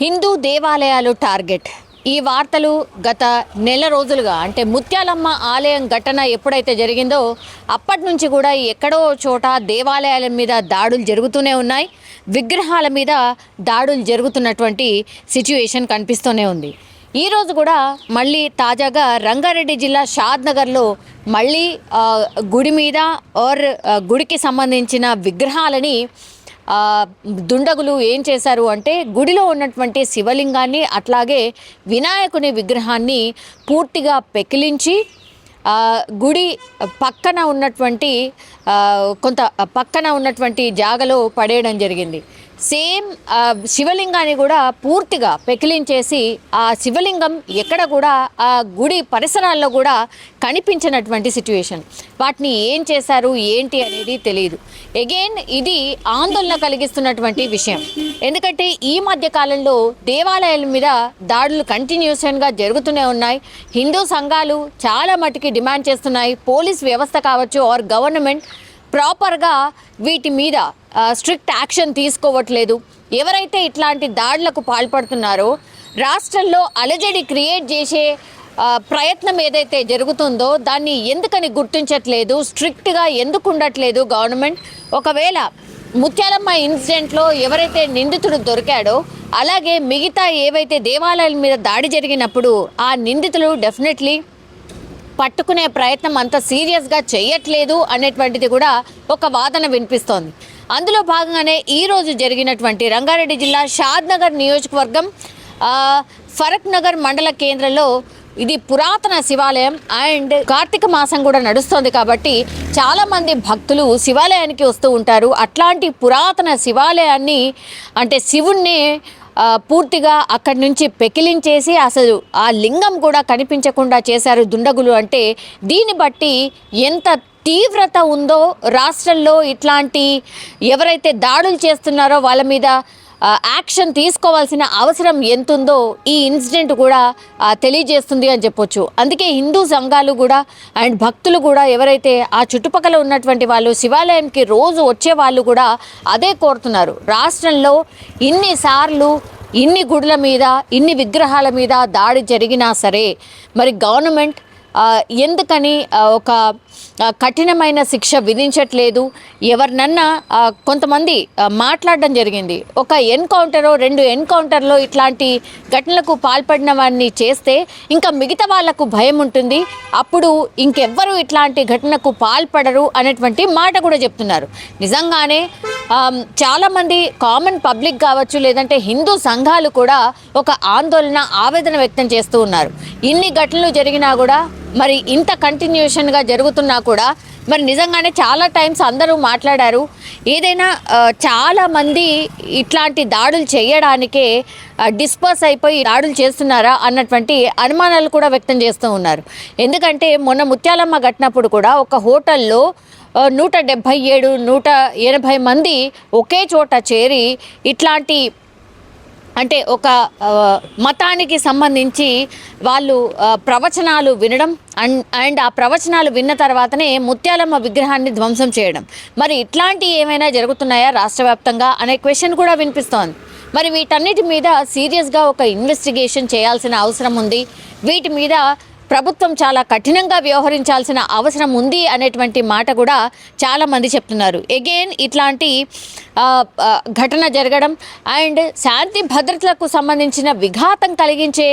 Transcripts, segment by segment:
హిందూ దేవాలయాలు టార్గెట్. ఈ వార్తలు గత నెల రోజులుగా అంటే ముత్యాలమ్మ ఆలయం ఘటన ఎప్పుడైతే జరిగిందో అప్పటి నుంచి కూడా ఎక్కడో చోట దేవాలయాల మీద దాడులు జరుగుతూనే ఉన్నాయి. విగ్రహాల మీద దాడులు జరుగుతున్నటువంటి సిచ్యువేషన్ కనిపిస్తూనే ఉంది. ఈరోజు కూడా మళ్ళీ తాజాగా రంగారెడ్డి జిల్లా షాద్ నగర్లో మళ్ళీ గుడి మీద గుడికి సంబంధించిన విగ్రహాలని దుండగులు ఏం చేశారు అంటే గుడిలో ఉన్నటువంటి శివలింగాన్ని అట్లాగే వినాయకుని విగ్రహాన్ని పూర్తిగా పెకిలించి గుడి పక్కన ఉన్నటువంటి జాగలో పడేయడం జరిగింది. సేమ్ శివలింగాన్ని కూడా పూర్తిగా పెకిలించేసి ఆ శివలింగం ఎక్కడ కూడా ఆ గుడి పరిసరాల్లో కూడా కనిపించినటువంటి సిచ్యువేషన్. వాటిని ఏం చేశారు ఏంటి అనేది తెలియదు. అగైన్ ఇది ఆందోళన కలిగిస్తున్నటువంటి విషయం. ఎందుకంటే ఈ మధ్య కాలంలో దేవాలయాల మీద దాడులు కంటిన్యూషన్గా జరుగుతూనే ఉన్నాయి. హిందూ సంఘాలు చాలా మటుకి డిమాండ్ చేస్తున్నాయి. పోలీస్ వ్యవస్థ కావచ్చు ఆర్ గవర్నమెంట్ ప్రాపర్గా వీటి మీద స్ట్రిక్ట్ యాక్షన్ తీసుకోవట్లేదు. ఎవరైతే ఇట్లాంటి దాడులకు పాల్పడుతున్నారో రాష్ట్రంలో అలజడి క్రియేట్ చేసే ప్రయత్నం ఏదైతే జరుగుతుందో దాన్ని ఎందుకని గుర్తించట్లేదు, స్ట్రిక్ట్గా ఎందుకు ఉండట్లేదు గవర్నమెంట్? ఒకవేళ ముత్యాలమ్మ ఇన్సిడెంట్లో ఎవరైతే నిందితుడు దొరికాడో అలాగే మిగతా ఏవైతే దేవాలయాల మీద దాడి జరిగినప్పుడు ఆ నిందితులు డెఫినెట్లీ పట్టుకునే ప్రయత్నం అంత సీరియస్గా చేయట్లేదు అనేటువంటిది కూడా ఒక వాదన వినిపిస్తోంది. అందులో భాగంగానే ఈరోజు జరిగినటువంటి రంగారెడ్డి జిల్లా షాద్ నగర్ నియోజకవర్గం ఫరక్ నగర్ మండల కేంద్రంలో ఇది పురాతన శివాలయం అండ్ కార్తీక మాసం కూడా నడుస్తోంది కాబట్టి చాలామంది భక్తులు శివాలయానికి వస్తూ ఉంటారు. అట్లాంటి పురాతన శివాలయాన్ని అంటే శివుణ్ణి పూర్తిగా అక్కడి నుంచి పెకిలించేసి అసలు ఆ లింగం కూడా కనిపించకుండా చేశారు దుండగులు. అంటే దీన్ని బట్టి ఎంత తీవ్రత ఉందో రాష్ట్రంలో ఇట్లాంటి ఎవరైతే దాడులు చేస్తున్నారో వాళ్ళ మీద యాక్షన్ తీసుకోవాల్సిన అవసరం ఎంతుందో ఈ ఇన్సిడెంట్ కూడా తెలియజేస్తుంది అని చెప్పొచ్చు. అందుకే హిందూ సంఘాలు కూడా అండ్ భక్తులు కూడా ఎవరైతే ఆ చుట్టుపక్కల ఉన్నటువంటి వాళ్ళు శివాలయంకి రోజు వచ్చే వాళ్ళు కూడా అదే కోరుతున్నారు. రాష్ట్రంలో ఇన్నిసార్లు ఇన్ని గుడుల మీద ఇన్ని విగ్రహాల మీద దాడి జరిగినా సరే మరి గవర్నమెంట్ ఎందుకని ఒక కఠినమైన శిక్ష విధించట్లేదు? ఎవరినన్నా కొంతమంది మాట్లాడడం జరిగింది. ఒక ఎన్కౌంటరో 2 ఎన్కౌంటర్లో ఇట్లాంటి ఘటనలకు పాల్పడిన వారిని చేస్తే ఇంకా మిగతా వాళ్లకు భయం ఉంటుంది, అప్పుడు ఇంకెవ్వరూ ఇట్లాంటి ఘటనకు పాల్పడరు అనేటువంటి మాట కూడా చెప్తున్నారు. నిజంగానే చాలామంది కామన్ పబ్లిక్ కావచ్చు లేదంటే హిందూ సంఘాలు కూడా ఒక ఆవేదన వ్యక్తం చేస్తూ ఉన్నారు. ఇన్ని ఘటనలు జరిగినా కూడా మరి ఇంత కంటిన్యూషన్గా జరుగుతున్నా కూడా మరి నిజంగానే చాలా టైమ్స్ అందరూ మాట్లాడారు. ఏదైనా చాలామంది ఇట్లాంటి దాడులు చేయడానికే డిస్పర్స్ అయిపోయి దాడులు చేస్తున్నారా అన్నటువంటి అనుమానాలు కూడా వ్యక్తం చేస్తూ ఉన్నారు. ఎందుకంటే మొన్న ముత్యాలమ్మ ఘటనప్పుడు కూడా ఒక హోటల్లో 177, 180 మంది ఒకే చోట చేరి ఇట్లాంటి అంటే ఒక మతానికి సంబంధించి వాళ్ళు ప్రవచనాలు వినడం అండ్ ఆ ప్రవచనాలు విన్న తర్వాతనే ముత్యాలమ్మ విగ్రహాన్ని ధ్వంసం చేయడం. మరి ఇట్లాంటివి ఏమైనా జరుగుతున్నాయా రాష్ట్ర వ్యాప్తంగా అనే క్వశ్చన్ కూడా వినిపిస్తోంది. మరి వీటన్నిటి మీద సీరియస్గా ఒక ఇన్వెస్టిగేషన్ చేయాల్సిన అవసరం ఉంది. వీటి మీద ప్రభుత్వం చాలా కఠినంగా వ్యవహరించాల్సిన అవసరం ఉంది అనేటువంటి మాట కూడా చాలామంది చెప్తున్నారు. అగైన్ ఇట్లాంటి ఘటన జరగడం అండ్ శాంతి భద్రతలకు సంబంధించిన విఘాతం కలిగించే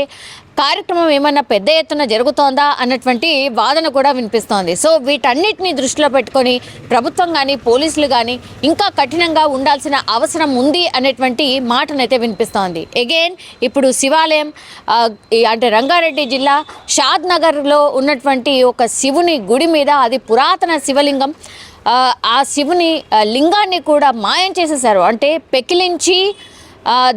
కార్యక్రమం ఏమన్నా పెద్ద ఎత్తున జరుగుతోందా అన్నటువంటి వాదన కూడా వినిపిస్తోంది. సో వీటన్నిటిని దృష్టిలో పెట్టుకొని ప్రభుత్వం కానీ పోలీసులు కానీ ఇంకా కఠినంగా ఉండాల్సిన అవసరం ఉంది అనేటువంటి మాటనైతే వినిపిస్తోంది. అగైన్ ఇప్పుడు శివాలయం అంటే రంగారెడ్డి జిల్లా షాద్ నగర్లో ఉన్నటువంటి ఒక శివుని గుడి మీద అది పురాతన శివలింగం. ఆ శివుని లింగాన్ని కూడా మాయం చేసేసారు. అంటే పెకిలించి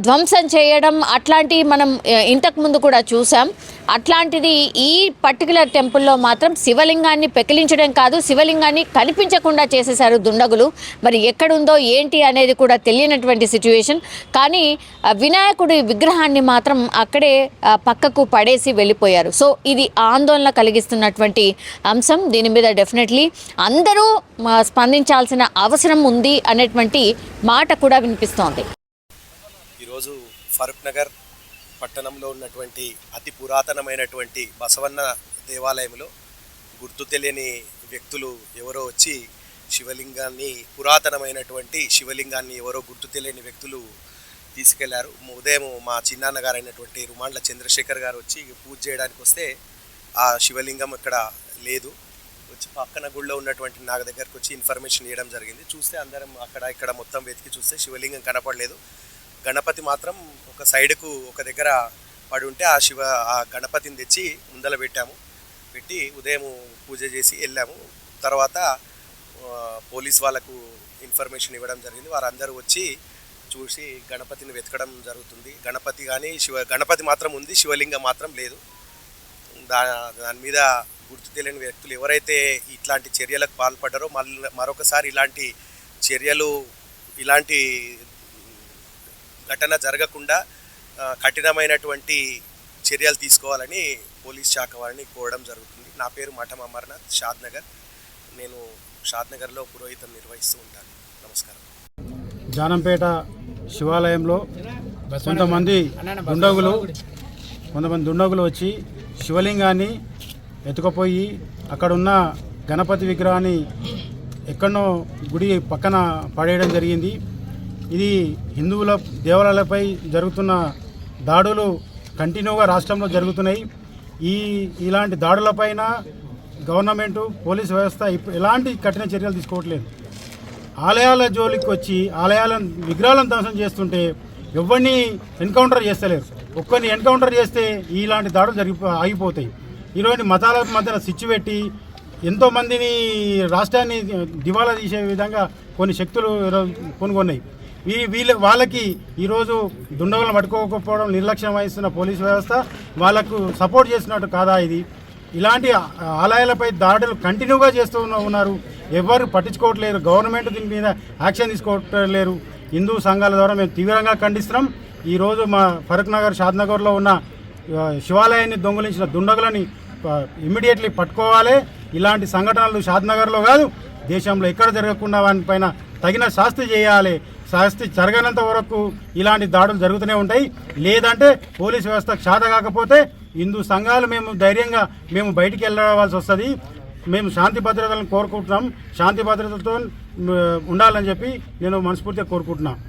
ధ్వంసం చేయడం అట్లాంటివి మనం ఇంతకుముందు కూడా చూసాం. అట్లాంటిది ఈ పర్టికులర్ టెంపుల్లో మాత్రం శివలింగాన్ని పెకిలించడం కాదు, శివలింగాన్ని కనిపించకుండా చేసేశారు దుండగులు. మరి ఎక్కడుందో ఏంటి అనేది కూడా తెలియనటువంటి సిచ్యువేషన్. కానీ వినాయకుడి విగ్రహాన్ని మాత్రం అక్కడే పక్కకు పడేసి వెళ్ళిపోయారు. సో ఇది ఆందోళన కలిగిస్తున్నటువంటి అంశం. దీని మీద డెఫినెట్లీ అందరూ స్పందించాల్సిన అవసరం ఉంది అనేటువంటి మాట కూడా వినిపిస్తోంది. ఈరోజు ఫరూక్ నగర్ పట్టణంలో ఉన్నటువంటి అతి పురాతనమైనటువంటి బసవన్న దేవాలయంలో గుర్తు తెలియని వ్యక్తులు ఎవరో వచ్చి పురాతనమైనటువంటి శివలింగాన్ని ఎవరో గుర్తు తెలియని వ్యక్తులు తీసుకెళ్లారు. ఉదయం మా చిన్నాన్న గారు అయినటువంటి రుమాండ్ల చంద్రశేఖర్ గారు వచ్చి పూజ చేయడానికి వస్తే ఆ శివలింగం ఇక్కడ లేదు. వచ్చి పక్కన గుళ్ళో ఉన్నటువంటి నాకు దగ్గరకు వచ్చి ఇన్ఫర్మేషన్ ఇవ్వడం జరిగింది. చూస్తే అందరం అక్కడ ఇక్కడ మొత్తం వెతికి చూస్తే శివలింగం కనపడలేదు. గణపతి మాత్రం ఒక సైడ్కు ఒక దగ్గర పడి ఉంటే ఆ గణపతిని తెచ్చి ముందల పెట్టి ఉదయం పూజ చేసి వెళ్ళాము. తర్వాత పోలీస్ వాళ్ళకు ఇన్ఫర్మేషన్ ఇవ్వడం జరిగింది. వారందరూ వచ్చి చూసి గణపతిని వెతకడం జరుగుతుంది. గణపతి మాత్రం ఉంది, శివలింగం మాత్రం లేదు. దాని మీద గుర్తు తెలియని వ్యక్తులు ఎవరైతే ఇట్లాంటి చర్యలకు పాల్పడ్డారో మరొకసారి ఇలాంటి ఘటన జరగకుండా కఠినమైనటువంటి చర్యలు తీసుకోవాలని పోలీస్ శాఖ వారిని కోరడం జరుగుతుంది. నా పేరు మఠం అమర్నాథ్, షాద్నగర్. నేను షాద్నగర్లో పురోహితం నిర్వహిస్తూ ఉంటాను. నమస్కారం. జానంపేట శివాలయంలో కొంతమంది దుండగులు వచ్చి శివలింగాన్ని ఎత్తుకుపోయి అక్కడున్న గణపతి విగ్రహాన్ని ఎక్కడనో గుడి పక్కన పడేయడం జరిగింది. ఇది హిందువుల దేవాలయాలపై జరుగుతున్న దాడులు కంటిన్యూగా రాష్ట్రంలో జరుగుతున్నాయి. ఇలాంటి దాడులపైన గవర్నమెంటు పోలీసు వ్యవస్థ ఎలాంటి కఠిన చర్యలు తీసుకోవట్లేదు. ఆలయాల జోలికి వచ్చి ఆలయాల విగ్రహాలను ధ్వంసం చేస్తుంటే ఎవరిని ఎన్కౌంటర్ చేస్తలేరు. ఒక్కరిని ఎన్కౌంటర్ చేస్తే ఇలాంటి దాడులు ఆగిపోతాయి. ఈరోజు మతాల మధ్యన స్విచ్ పెట్టి ఎంతోమందిని రాష్ట్రాన్ని దివాలా తీసే విధంగా కొన్ని శక్తులు కొనుగొన్నాయి. వాళ్ళకి ఈరోజు దుండగులను పట్టుకోకపోవడం, నిర్లక్ష్యం వహిస్తున్న పోలీసు వ్యవస్థ వాళ్ళకు సపోర్ట్ చేసినట్టు కాదా? ఇలాంటి ఆలయాలపై దాడులు కంటిన్యూగా చేస్తూ ఉన్నారు. ఎవరు పట్టించుకోవట్లేరు. గవర్నమెంట్ దీని మీద యాక్షన్ తీసుకోవట్లేరు. హిందూ సంఘాల ద్వారా మేము తీవ్రంగా ఖండిస్తున్నాం. ఈరోజు మా ఫరూక్ నగర్, షాద్నగర్లో ఉన్న శివాలయాన్ని దొంగిలించిన దుండగులని ఇమ్మీడియట్లీ పట్టుకోవాలి. ఇలాంటి సంఘటనలు షాద్నగర్లో కాదు, దేశంలో ఎక్కడ జరగకుండా వాటిపైన తగిన శాస్తి చేయాలి. శాస్తి జరగనంత వరకు ఇలాంటి దాడులు జరుగుతూనే ఉంటాయి. లేదంటే పోలీసు వ్యవస్థకు చేత కాకపోతే హిందూ సంఘాలు ధైర్యంగా బయటికి వెళ్ళవలసి వస్తుంది. మేము శాంతి భద్రతలను కోరుకుంటున్నాం. శాంతి భద్రతతో ఉండాలని చెప్పి నేను మనస్ఫూర్తిగా కోరుకుంటున్నాను.